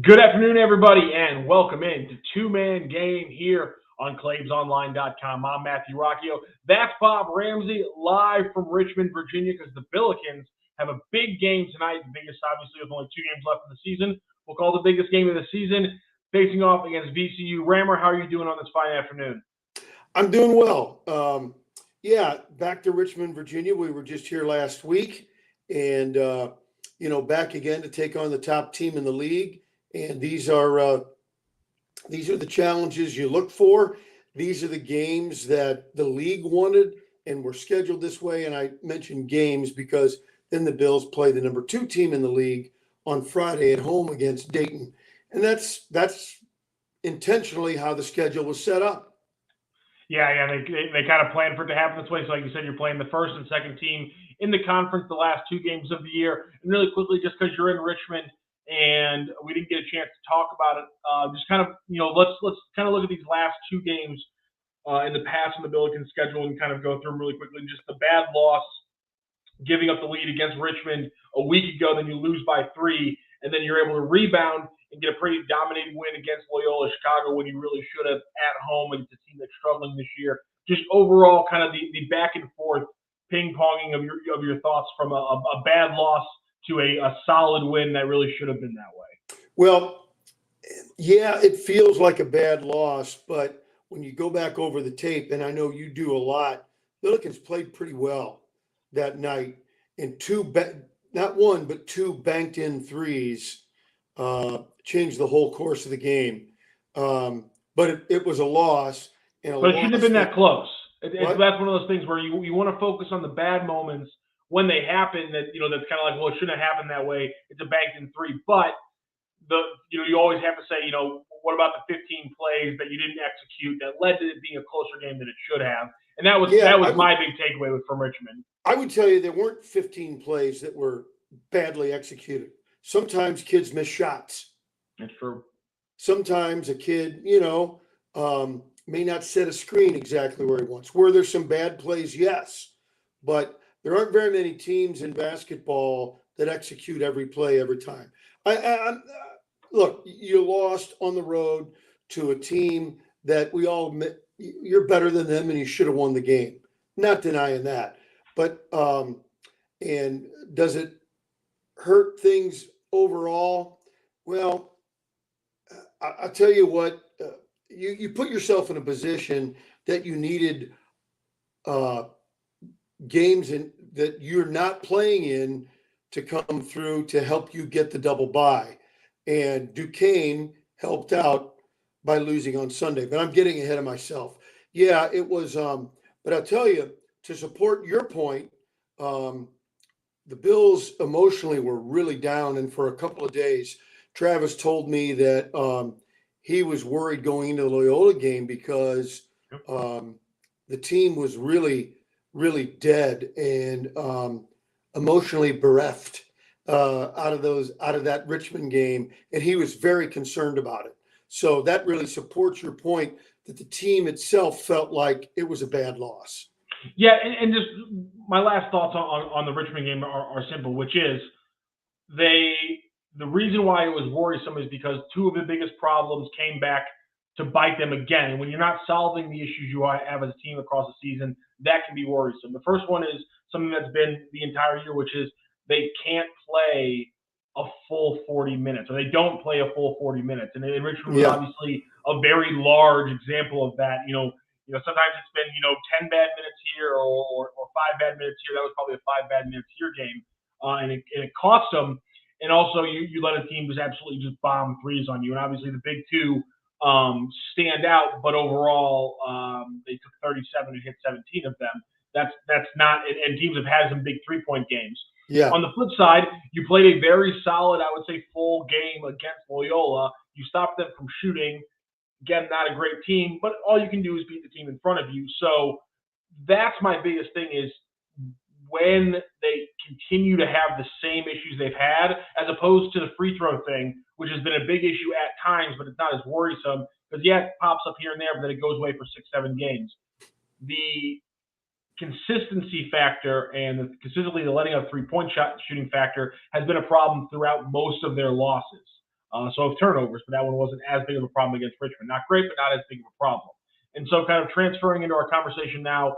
Good afternoon, everybody, and welcome in to Two-Man Game here on ClaimsOnline.com. I'm Matthew Roccio. That's Bob Ramsey live from Richmond, Virginia, because the Billikens have a big game tonight. The biggest, obviously, with only 2 games left in the season. We'll call the biggest game of the season, facing off against VCU. Rammer, how are you doing on this fine afternoon? I'm doing well. Back to Richmond, Virginia. We were just here last week, and back again to take on the top team in the league. And these are the challenges you look for. These are the games that the league wanted and were scheduled this way. And I mentioned games because then the Bills play the number 2 team in the league on Friday at home against Dayton, and that's intentionally how the schedule was set up. Yeah, they kind of planned for it to happen this way. So like you said, you're playing the first and second team in the conference the last 2 games of the year. And really quickly, just because you're in Richmond and we didn't get a chance to talk about it, just kind of, let's kind of look at these last 2 games in the past on the Billiken schedule and kind of go through them really quickly. Just the bad loss, giving up the lead against Richmond a week ago, then you lose by 3, and then you're able to rebound and get a pretty dominating win against Loyola Chicago when you really should have at home against a team that's struggling this year. Just overall, kind of the back and forth ping-ponging of your thoughts from a bad loss to a solid win that really should have been that way. Well, yeah, it feels like a bad loss, but when you go back over the tape, and I know you do a lot, Billikens played pretty well that night, and not one, but 2 banked in threes changed the whole course of the game. But it was a loss. But it shouldn't have been that close. That's one of those things where you want to focus on the bad moments when they happen. That's kind of like, well, it shouldn't have happened that way. It's a banked in 3, but you always have to say, what about the 15 plays that you didn't execute that led to it being a closer game than it should have? And that was my big takeaway from Richmond. I would tell you there weren't 15 plays that were badly executed. Sometimes kids miss shots. That's true. Sometimes a kid, may not set a screen exactly where he wants. Were there some bad plays? Yes. But there aren't very many teams in basketball that execute every play every time. Look, you lost on the road to a team that we all admit you're better than them and you should have won the game. Not denying that. But and does it hurt things overall? Well, I'll tell you what, you put yourself in a position that you needed games that you're not playing in to come through to help you get the double bye. And Duquesne helped out by losing on Sunday. But I'm getting ahead of myself. Yeah, it was. But I'll tell you, to support your point, the Bills emotionally were really down. And for a couple of days, Travis told me that he was worried going into the Loyola game because the team was really, really dead and emotionally bereft out of that Richmond game. And he was very concerned about it. So that really supports your point that the team itself felt like it was a bad loss. Yeah, and just my last thoughts on the Richmond game are simple, which is the reason why it was worrisome is because 2 of the biggest problems came back to bite them again. And when you're not solving the issues you have as a team across the season, that can be worrisome. The first one is something that's been the entire year, which is they can't play a full 40 minutes, or they don't play a full 40 minutes. And Richmond was obviously a very large example of that. Sometimes it's been 10 bad minutes here or 5 bad minutes here. That was probably a 5 bad minutes here game, and it cost them. And also, you let a team just absolutely just bomb threes on you. And obviously, the big 2 stand out, but overall, they took 37 and hit 17 of them. That's not, and teams have had some big 3-point games. Yeah. On the flip side, you played a very solid, I would say, full game against Loyola. You stopped them from shooting. Again, not a great team, but all you can do is beat the team in front of you. So that's my biggest thing is when they continue to have the same issues they've had, as opposed to the free throw thing, which has been a big issue at times, but it's not as worrisome because, yeah, it pops up here and there, but then it goes away for 6-7 games. The consistency factor and consistently the letting up 3-point shooting factor has been a problem throughout most of their losses. So of turnovers, but that one wasn't as big of a problem against Richmond. Not great, but not as big of a problem. And so kind of transferring into our conversation now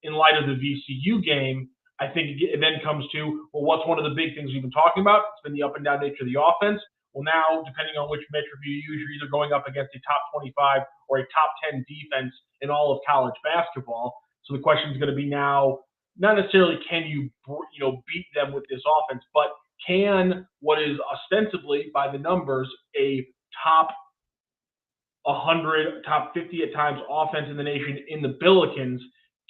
in light of the VCU game, I think it then comes to, well, what's one of the big things we've been talking about? It's been the up and down nature of the offense. Well, now, depending on which metric you use, you're either going up against a top 25 or a top 10 defense in all of college basketball. So the question is going to be now, not necessarily can you beat them with this offense, but can what is ostensibly by the numbers a top 100, top 50 at times offense in the nation in the Billikens,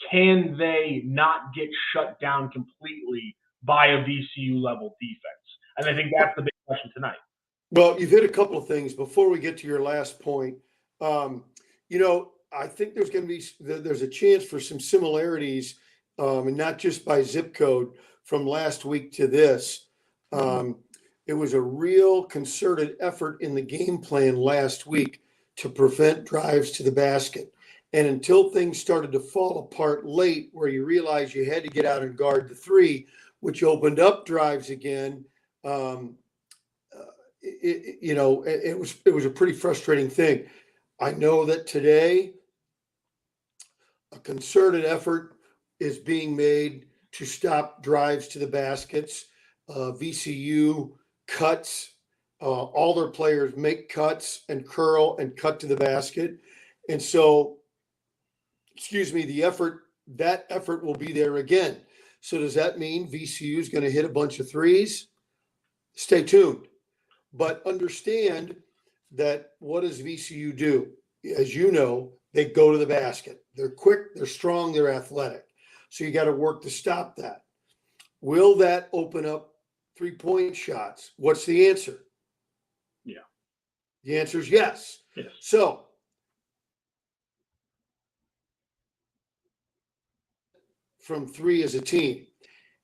can they not get shut down completely by a VCU level defense? And I think that's the big question tonight. Well, you've hit a couple of things before we get to your last point. I think there's going to be there's a chance for some similarities, and not just by zip code from last week to this. It was a real concerted effort in the game plan last week to prevent drives to the basket. And until things started to fall apart late, where you realized you had to get out and guard the three, which opened up drives again, it was a pretty frustrating thing. I know that today a concerted effort is being made to stop drives to the baskets. VCU cuts, all their players make cuts and curl and cut to the basket. And so, that effort will be there again. So does that mean VCU is going to hit a bunch of threes? Stay tuned. But understand that what does VCU do? As you know, they go to the basket. They're quick, they're strong, they're athletic. So you got to work to stop that. Will that open up three-point shots? What's the answer? Yeah. The answer is yes. Yes. So from three as a team,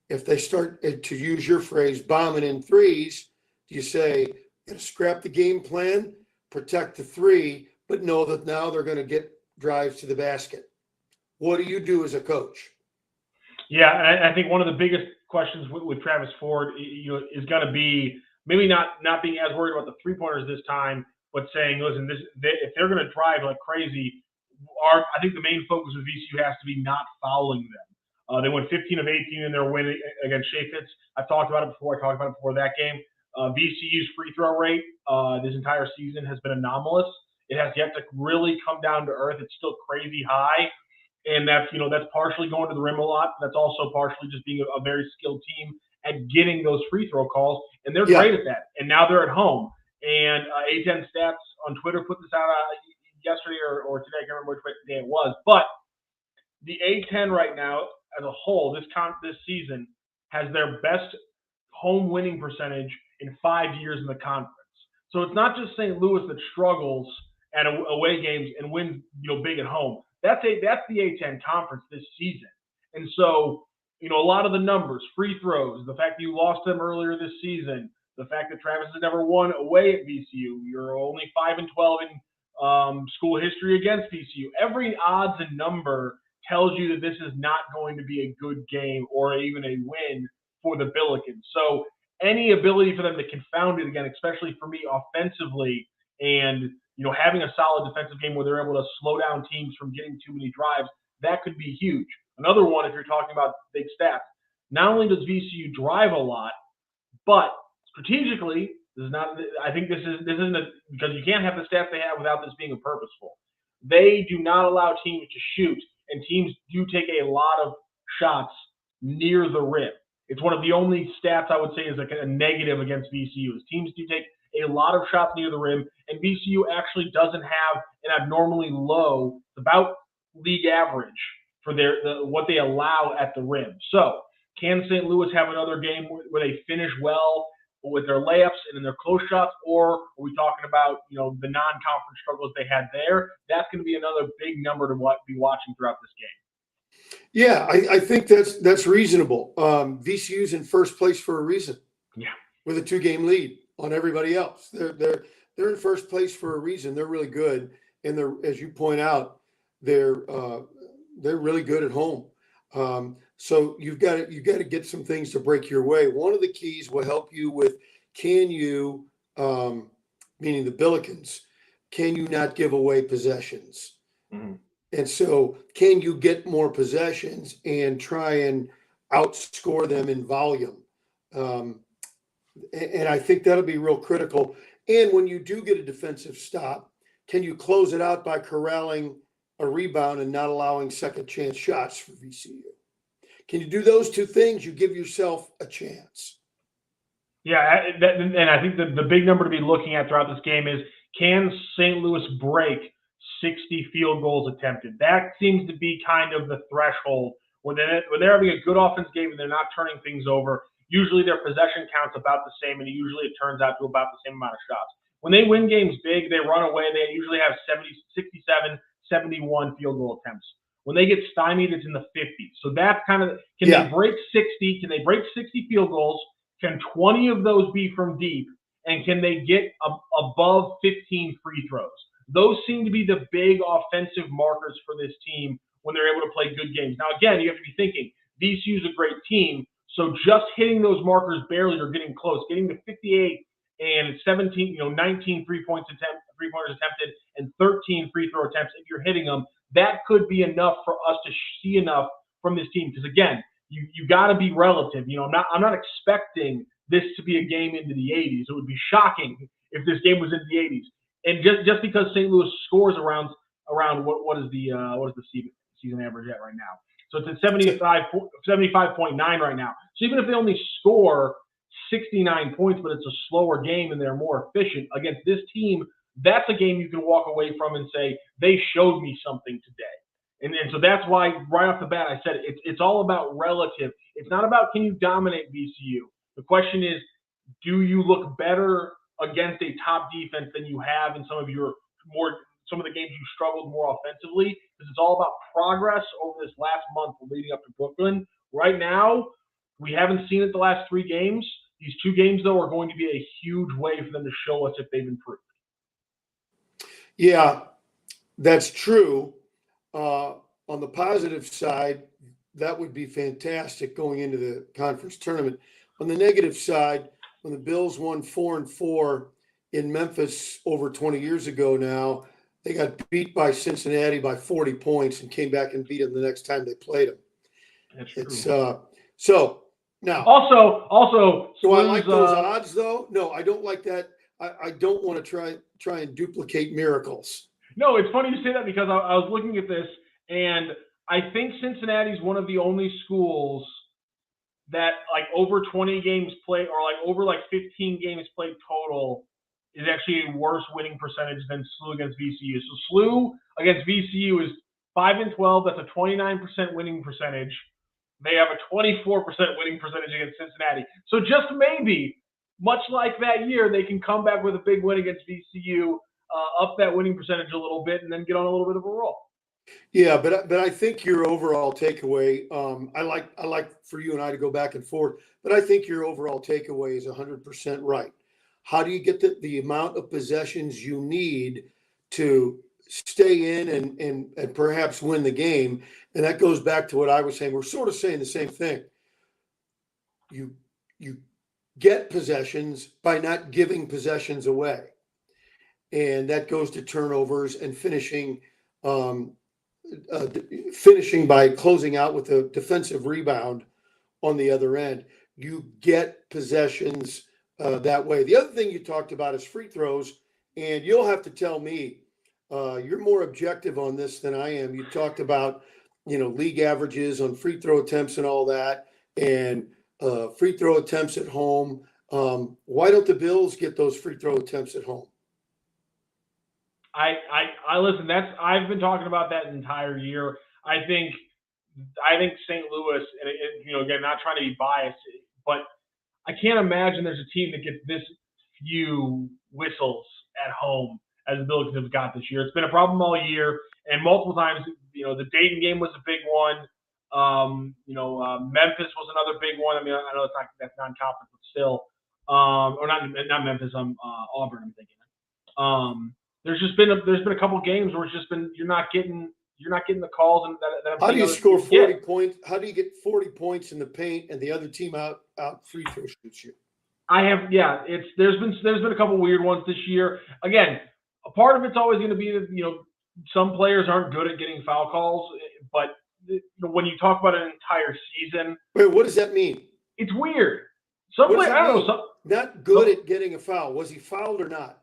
if they start, to use your phrase, bombing in threes, do you say, got to scrap the game plan, protect the three, but know that now they're going to get drives to the basket? What do you do as a coach? Yeah, and I think one of the biggest questions with Travis Ford, is going to be maybe not being as worried about the three-pointers this time, but saying, listen, if they're going to drive like crazy, I think the main focus of VCU has to be not fouling them. They went 15 of 18 in their win against Chaifetz. I've talked about it before. I talked about it before that game. VCU's free throw rate this entire season has been anomalous. It has yet to really come down to earth. It's still crazy high. And that's partially going to the rim a lot. That's also partially just being a very skilled team at getting those free throw calls. And they're great at that. And now they're at home. And A10 Stats on Twitter put this out yesterday or today. I can't remember which day it was. But the A10 right now as a whole, this season, has their best home winning percentage in 5 years in the conference. So it's not just St. Louis that struggles at away games and wins big at home. That's the A10 conference this season. And so, a lot of the numbers, free throws, the fact that you lost them earlier this season, the fact that Travis has never won away at VCU, you're only 5-12 in school history against VCU. Every odds and number tells you that this is not going to be a good game or even a win for the Billikens. So any ability for them to confound it again, especially for me offensively, and having a solid defensive game where they're able to slow down teams from getting too many drives, that could be huge. Another one, if you're talking about big stats, not only does VCU drive a lot, but strategically, I think this isn't because you can't have the stats they have without this being purposeful. They do not allow teams to shoot, and teams do take a lot of shots near the rim. It's one of the only stats I would say is like a negative against VCU. Teams do take a lot of shots near the rim, and VCU actually doesn't have an abnormally low, about league average for what they allow at the rim. So can St. Louis have another game where they finish well with their layups and in their close shots, or are we talking about the non-conference struggles they had there? That's going to be another big number to be watching throughout this game. Yeah, I think that's reasonable. VCU's in first place for a reason. Yeah, with a 2-game lead on everybody else. They're in first place for a reason. They're really good, and they're, as you point out, they're really good at home. So you've got to get some things to break your way. One of the keys will help you with, can you meaning the Billikens, can you not give away possessions? Mm-hmm. And so can you get more possessions and try and outscore them in volume? And I think that'll be real critical. And when you do get a defensive stop, can you close it out by corralling a rebound and not allowing second chance shots for VCU? Can you do those two things? You give yourself a chance. Yeah, and I think the big number to be looking at throughout this game is, can St. Louis break 60 field goals attempted? That seems to be kind of the threshold when they're having a good offense game and they're not turning things over. Usually their possession count's about the same, and usually it turns out to about the same amount of shots. When they win games big, they run away. They usually have 70, 67, 71 field goal attempts. When they get stymied, it's in the 50s. So that's kind of, can they break 60? Can they break 60 field goals? Can 20 of those be from deep? And can they get above 15 free throws? Those seem to be the big offensive markers for this team when they're able to play good games. Now, again, you have to be thinking, VCU's a great team, so just hitting those markers barely or getting close, getting to 58 and 17, 19 3-pointers attempted and 13 free throw attempts, if you're hitting them, that could be enough for us to see enough from this team. Because again, you got to be relative. I'm not expecting this to be a game into the 80s. It would be shocking if this game was into the 80s. And just because St. Louis scores around what is the season average at right now? So it's at 75.9 right now. So even if they only score 69 points, but it's a slower game and they're more efficient against this team, that's a game you can walk away from and say, they showed me something today. And so that's why right off the bat I said it's all about relative. It's not about can you dominate VCU. The question is, do you look better against a top defense than you have in some of the games you struggled more offensively? Because it's all about progress over this last month leading up to Brooklyn. Right now, we haven't seen it the last 3 games. These 2 games, though, are going to be a huge way for them to show us if they've improved. Yeah, that's true. On the positive side, that would be fantastic going into the conference tournament. On the negative side, when the Bills won 4-4 in Memphis over 20 years ago now, they got beat by Cincinnati by 40 points and came back and beat them the next time they played them. That's true. It's so now. Also, do I like those odds though? No, I don't like that. I don't want to try and duplicate miracles. No, it's funny you say that because I was looking at this, and I think Cincinnati's one of the only schools that like over 20 games played or like over like 15 games played total is actually a worse winning percentage than SLU against VCU. So SLU against VCU is 5-12. That's a 29% winning percentage. They have a 24% winning percentage against Cincinnati. So just maybe, much like that year, they can come back with a big win against VCU, up that winning percentage a little bit, and then get on a little bit of a roll. Yeah, but I think your overall takeaway, I like for you and I to go back and forth, but I think your overall takeaway is 100% right. How do you get the amount of possessions you need to stay in and perhaps win the game? And that goes back to what I was saying. We're sort of saying the same thing. You get possessions by not giving possessions away. And that goes to turnovers and finishing by closing out with a defensive rebound on the other end. You get possessions that way. The other thing you talked about is free throws, and you'll have to tell me, you're more objective on this than I am. You talked about, league averages on free throw attempts and all that, and free throw attempts at home. Why don't the Bills get those free throw attempts at home? I listen. I've been talking about that the entire year. I think St. Louis, and again, not trying to be biased, but I can't imagine there's a team that gets this few whistles at home as the Billikens have got this year. It's been a problem all year, and multiple times. The Dayton game was a big one. Memphis was another big one. I mean, I know that's non-conference, but still, or not Memphis. Auburn. I'm thinking. There's been a couple games where it's just been you're not getting the calls and that. How do you score 40 points? How do you get 40 points in the paint and the other team out free throw shoots you? I have, yeah. There's been a couple weird ones this year. Again, a part of it's always going to be that some players aren't good at getting foul calls, but when you talk about an entire season, Wait, what does that mean? it's weird. Some What does players, that I don't mean? know. Not good at getting a foul. Was he fouled or not?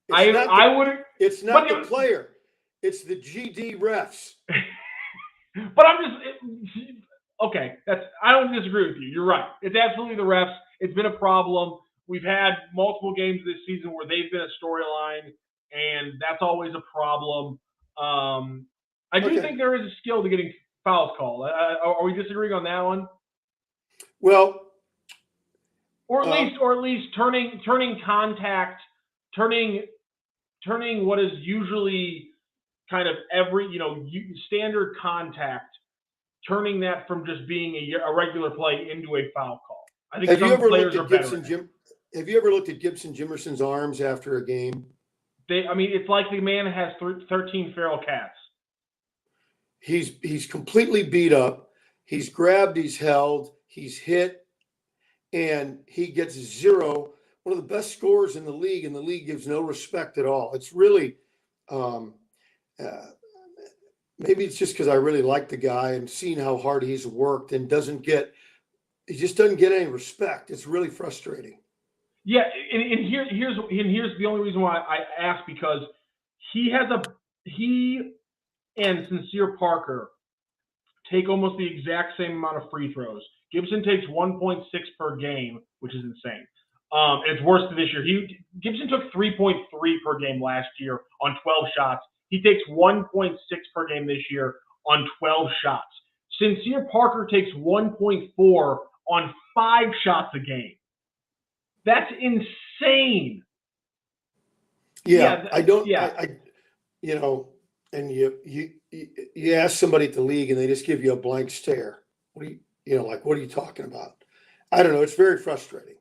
It's not I the, would, it's but not the player. It's the GD refs. but I'm just okay. I don't disagree with you. You're right. It's absolutely the refs. It's been a problem. We've had multiple games this season where they've been a storyline, and that's always a problem. I do think there is a skill to getting fouls called. Are we disagreeing on that one? Well, or at least turning contact, turning what is usually kind of every standard contact, turning that from just being a regular play into a foul call. I think some players are better. Have you ever looked at Gibson Jimerson's arms after a game? It's like the man has 13 feral cats. He's completely beat up. He's grabbed, he's held, he's hit, and he gets zero. One of the best scorers in the league, and the league gives no respect at all. It's really, maybe it's just because I really like the guy and seen how hard he's worked and he just doesn't get any respect. It's really frustrating. Yeah, and here's the only reason why I asked, because he and Sincere Parker take almost the exact same amount of free throws. Gibson takes 1.6 per game, which is insane. And it's worse than this year. Gibson took 3.3 per game last year on 12 shots. He takes 1.6 per game this year on 12 shots. Sincere Parker takes 1.4 on 5 shots a game. That's insane. Yeah, I don't. Yeah, and you ask somebody at the league and they just give you a blank stare. What are you talking about? I don't know. It's very frustrating.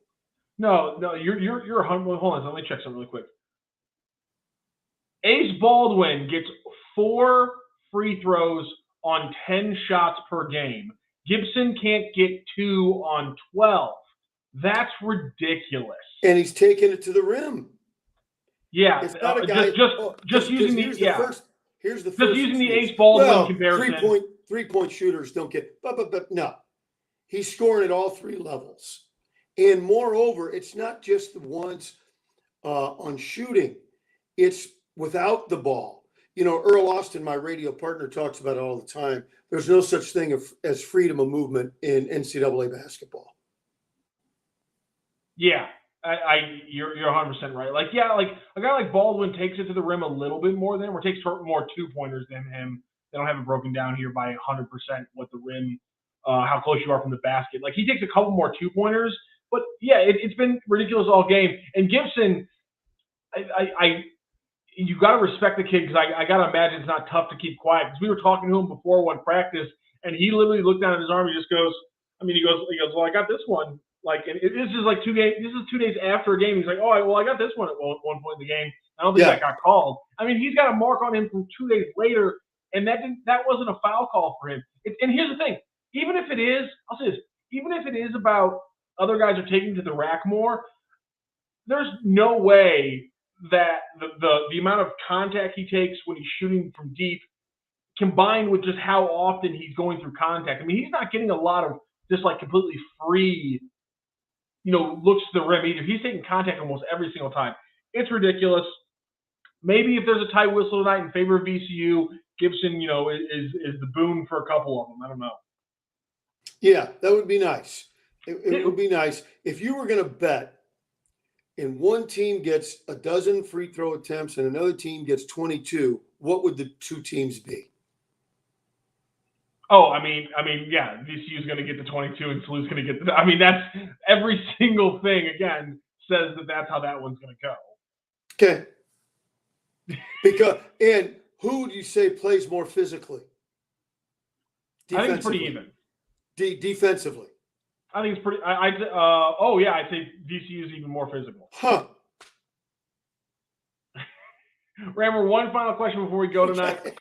No, you're humble. Hold on, let me check something really quick. Ace Baldwin gets 4 free throws on 10 shots per game. Gibson can't get 2 on 12. That's ridiculous. And he's taking it to the rim. Yeah, it's not a guy. Just using the Here's the first. Just using the Ace Baldwin comparison. 3-point shooters don't get, but no, he's scoring at all 3 levels, and moreover, it's not just the ones on shooting; it's without the ball. Earl Austin, my radio partner, talks about it all the time. There's no such thing as freedom of movement in NCAA basketball. Yeah, you're 100% right. Like a guy like Baldwin takes it to the rim a little bit more than him, or takes more 2-pointers than him. They don't have it broken down here by 100% what the rim, how close you are from the basket. Like, he takes a couple more 2-pointers, but yeah, it's been ridiculous all game. And Gibson, you got to respect the kid, because I got to imagine it's not tough to keep quiet, because we were talking to him before one practice, and he literally looked down at his arm and just goes, he goes, well, I got this one. Like, and this is like 2 days. This is 2 days after a game. He's like, oh, well, I got this one at one point in the game. I don't think that got called. He's got a mark on him from 2 days later, and that wasn't a foul call for him. And here's the thing: even if it is, I'll say this: even if it is about other guys are taking to the rack more, there's no way that the amount of contact he takes when he's shooting from deep, combined with just how often he's going through contact. He's not getting a lot of just like completely free, looks to the rim either. He's taking contact almost every single time. It's ridiculous. Maybe if there's a tight whistle tonight in favor of VCU, Gibson, is the boon for a couple of them. I don't know. Yeah, that would be nice. It would be nice if you were going to bet, and one team gets a dozen free throw attempts and another team gets 22. What would the 2 teams be? Oh, yeah, VCU is going to get the 22 and SLU's going to get the. That's every single thing. Again, says that's how that one's going to go. Okay. And who do you say plays more physically? I think it's pretty even. Defensively. I think it's pretty. I'd say VCU is even more physical. Huh. Rammer, one final question before we go tonight.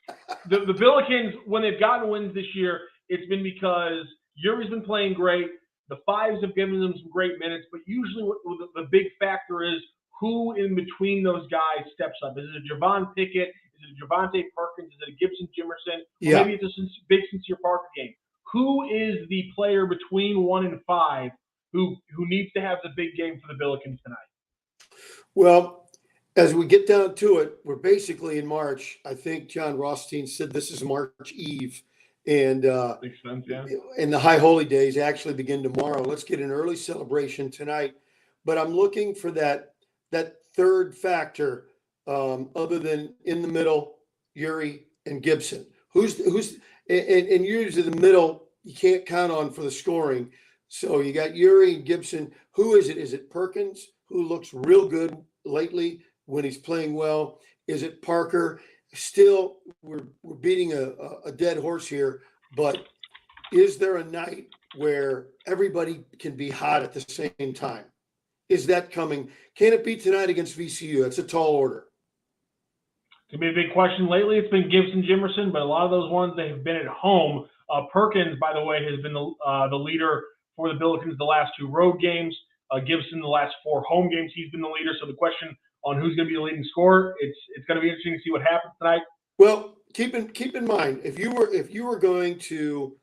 The Billikens, when they've gotten wins this year, it's been because Yuri's been playing great. The fives have given them some great minutes, but usually what the big factor is who in between those guys steps up. Is it a Javon Pickett? Is it a Javante Perkins? Is it a Gibson Jimerson? Yeah. Or maybe it's a big Sincere Parker game. Who is the player between 1 and 5 who needs to have the big game for the Billikens tonight? Well, as we get down to it, we're basically in March. I think John Rothstein said this is March Eve. And Makes sense, yeah. And the high holy days actually begin tomorrow. Let's get an early celebration tonight. But I'm looking for that third factor, other than in the middle, Uri and Gibson. Who's and usually the middle you can't count on for the scoring. So you got Uri and Gibson. Who is it? Is it Perkins, who looks real good lately when he's playing well? Is it Parker? Still, we're beating a dead horse here, but is there a night where everybody can be hot at the same time? Is that coming? Can it be tonight against VCU? That's a tall order. It's going to be a big question. Lately, it's been Gibson, Jimerson, but a lot of those ones, they have been at home. Perkins, by the way, has been the leader for the Billikens the last 2 road games. Gibson, the last 4 home games, he's been the leader. So the question on who's going to be the leading scorer, it's going to be interesting to see what happens tonight. Well, keep in mind, if you were going to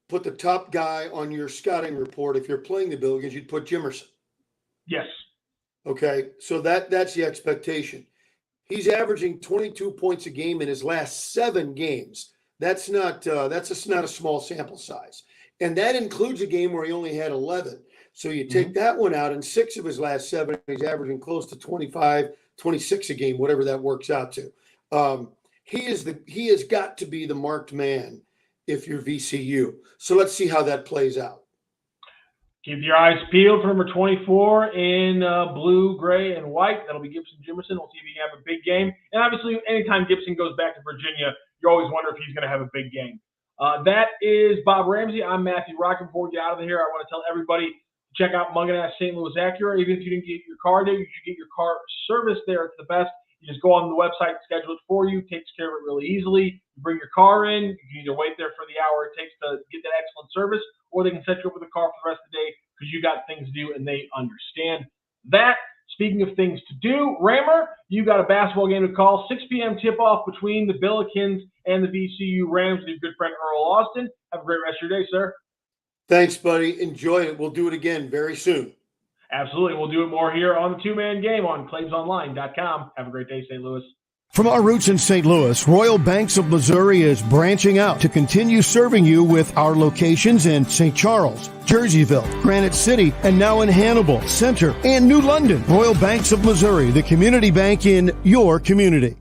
put the top guy on your scouting report, if you're playing the Billikens, you'd put Jimerson. Yes. Okay, so that's the expectation. He's averaging 22 points a game in his last 7 games. That's not a small sample size, and that includes a game where he only had 11. So you take that one out, and 6 of his last 7, he's averaging close to 25, 26 a game, whatever that works out to. He has got to be the marked man if you're VCU. So let's see how that plays out. Keep your eyes peeled for number 24 in blue, gray, and white. That'll be Gibson Jimerson. We'll see if he can have a big game. And obviously, anytime Gibson goes back to Virginia, you always wonder if he's going to have a big game. That is Bob Ramsey. I'm Matthew Rocc. Before we get out of here, I want to tell everybody, check out Munganast St. Louis Acura. Even if you didn't get your car there, you should get your car serviced there. It's the best. You just go on the website, schedule it for you, takes care of it really easily. You bring your car in. You can either wait there for the hour it takes to get that excellent service, or they can set you up with a car for the rest of the day because you got things to do and they understand that. Speaking of things to do, Rammer, you got a basketball game to call. 6 p.m. tip-off between the Billikens and the VCU Rams with your good friend Earl Austin. Have a great rest of your day, sir. Thanks, buddy. Enjoy it. We'll do it again very soon. Absolutely. We'll do it more here on the Two-Man Game on ClaimsOnline.com. Have a great day, St. Louis. From our roots in St. Louis, Royal Banks of Missouri is branching out to continue serving you with our locations in St. Charles, Jerseyville, Granite City, and now in Hannibal, Center, and New London. Royal Banks of Missouri, the community bank in your community.